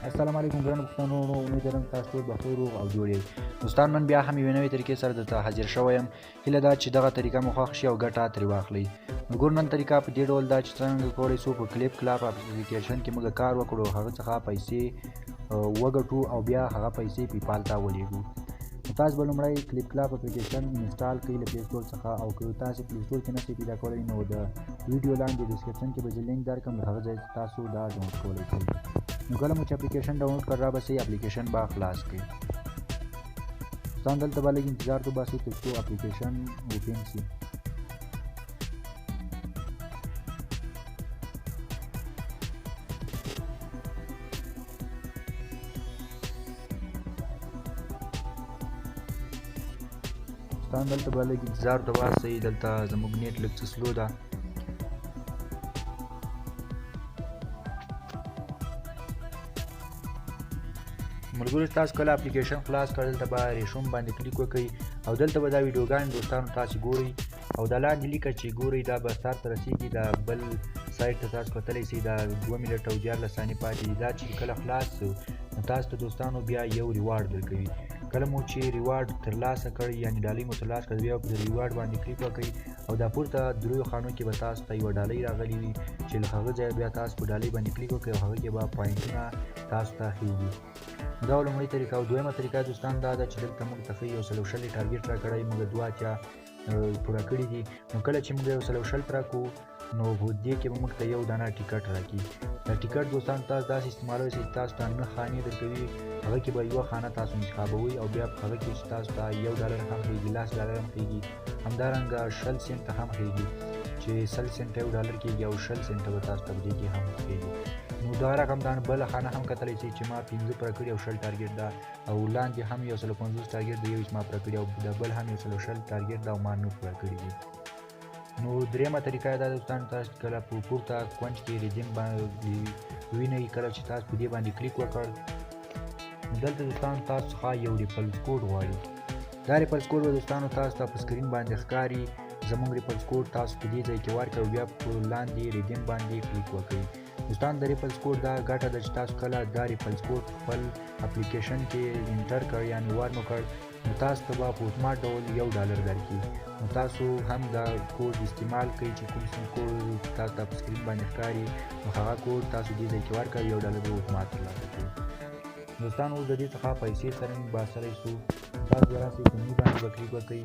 السلام علیکم ګرانو پښتنو، امید لرم تاسو ټول بخیر او جوړ یې. دوستان نن بیا هم یوې نوې طریقې سره درته حاضر شوی یم. هیله ده چې دغه طریقه مو خوښ شي او ګټه ترې واخلئ. نو ګور نن طریقه په دې ډول ده چې څنګه کولی شو په کلیف کلاف افلیکیشن کې موږ کار وکړو، هغه څخه پیسې وګټو او بیا هغه پیسې پیفال ته ولیږو. نو تاسو به لومړی کلیف کلاف اپلیکیشن انسټال کړئ له پلی سټور څخه، او که تاسو پلی سټور کې نشئ پیدا کولی نو د ویډیو لاندې ډسکرپشن کې به زه لینک درکړم، له هغه ځای تاسو دا ډاونلوډ کولی شئ. نو کله مو چې اپلیکیشن ډاونلوډ کړ را بسئ، اپلیکیشن به خلاص کړئ. دوستان دلته به لږ انتظار وباسئ تر څو اپلیکیشن اوپن شي. دوستان دلته به لږ انتظار وباسئ، دلته زموږ نیټ لږ څه سلو ده. ملګرو تاسو کله اپلیکیشن خلاص کړ، دلته به ریشوم باندې کلیک وکړئ او دلته به دا ویډیوګانې دوستانو تاسو ګورئ او دا لاندې لیکه چې ګورئ دا به سر ته رسیږي. دا بل سایټ ته تاسو کتلی شئ، دا 2 منټه او 14 ثانیې پاتې دي. دا چې کله خلاص شو نو تاسو ته دوستانو بیا یو ریوارډ درکوي. کله مو چې ریوارډ ترلاسه کړئ یعنې ډالۍ مو ترلاسه کړئ، بیا په ریوارډ باندې کلیک وکړئ او دا پورته دریو خانو کې به تاسو ته یوه ډالۍ راغلې وي چې له هغه ځایه بیا تاسو په ډالۍ باندې کلیک وکړئ او هغه کې به پوینټونه تاسو ته ښیږي. دا لومړۍ طریقه. او دویمه طریقه دوستان دا ده چې دلته موږ ته ښیي 120 ټارګېټ راکړی، موږ 2 اتیا پوره کړي دي. نو کله چې موږ 120 پوره کړو نو په دې کې به موږ ته یو دانه ټیکټ راکړي. دا ټیکټ دوستان تاسو داسې استعمالوئ چې تاسو ته 9 خانې درکوي، هغه کې به یوه خانه تاسو انتخابوئ او بیا په هغه کې چې تاسو ته $1 هم ښیږي، $10 هم ښیږي، همدارنګه 20 سنټه هم ښیږي چې 100 سنټه $1 کېږي او 20 سنټه به تاسو ته په دې کې هم ښیږي. نو دا رقم دا بله خانه هم کتلی شئ چې ما 15 پوره کړي او 20 ټارګېټ ده، او لاندې هم 150 ټارګېټ ده، یو چې ما پوره کړي او د بل هم 120 ټارګېټ ده او ما 9 پوره کړي دي. نو درېیمه طریقه دا دوستان تاسو کله په پورته کونج کې ریډیم باندې وینئ، کله چې تاسو په دې باندې کلیک وکړ نو دلته دوستان تاسو څخه یو ریپلز کوډ غواړي. دا ریپلز کوډ به دوستانو تاسو ته په سکرین باندې ښکاري. زموږ ریپلز کوډ تاسو په دې ځای کې ورکړئ او بیا په لاندې ریډیم باندې کلیک وکړئ. دوستان د ریپلز کوډ دا ګټه ده چې تاسو کله دا ریپلز کوډ خپل اپلیکیشن کې انټر کړ یعنې ورنو کړ نو تاسو ته به په اتومات ډول $1 درکړي. نو تاسو هم دا کوډ استعمال کړئ چې کوم کوډ تاسو ته په سکرین باندې ښکاري، نو هغه کوډ تاسو دې ځای کې ورکړئ، $1 به اتومات ترلاسه کړئ. دوستان اوس د دې څخه پیسې څرنګه باسلی شو، تاسو به راسئ په نی باندې به کلیک وکړئ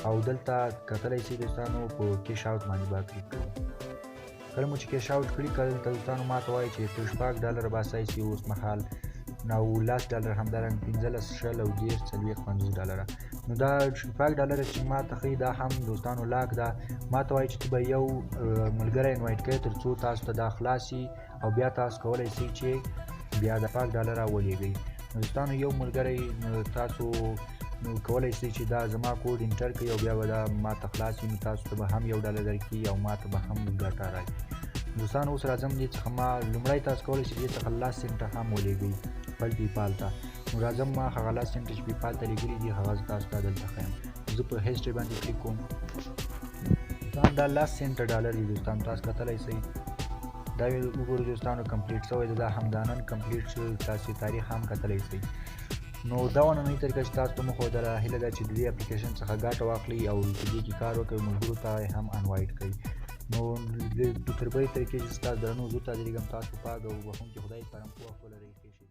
او دلته کتلی شئ دوستانو په کیش آوټ باندې به کلیک کړئ. کله مو چې کیش آوټ کړي دلته دوستانو ما ته وایي چې $16 باسئ شي اوس مهال، او $10 همدارنګه 15 20 او 10 40 $50. نو دا $16 چې ما ته ښیي دا هم دوستانو لاک ده. ما ته وایي چې ته به یو ملګری انوایټ کوې تر څو تاسو ته دا خلاص شي او بیا تاسو کولی شئ چې بیا د $5 ولیږئ. نو دوستانو یو ملګری تاسو کولی شئ چې دا زما کوډ انټر کړئ او بیا به دا ما ته خلاص شي، نو تاسو ته به هم $1 درکړي او ما ته به هم ګټه راکړي. دوستانو اوس راځم دې څخه ما لومړی تاسو کولی شئ دې څخه 10 سنټه هم ولیږئ خپل پیفال ته. نو راځم ما هغه 10 سنټه چې پیفال ته لیږلي دي هغه تاسو ته دلته ښیم. زه په هسټري باندې کلیک کوم. دا 10 سنټه $. دي دوستانو تاسو کتلی شئ. دا وګورئ دوستانو کمپلیټ شوی ده، دا همدا نن کمپلیټ شو، تاسو تاریخ هم کتلی شئ. نو دا نننۍ طریقه چې تاسو ته مو ښودله، هیله ده چې د دې اپلیکیشن څخه ګټه واخلئ او په دې کې کار وکړئ، ملګرو ته هم انوایټ کړئ. نو تر بلې طریقې چې تاسو درنو حضور ته درېږم، تاسو پاک او بخښونکي خدای سپارم، پوهه ولرئ.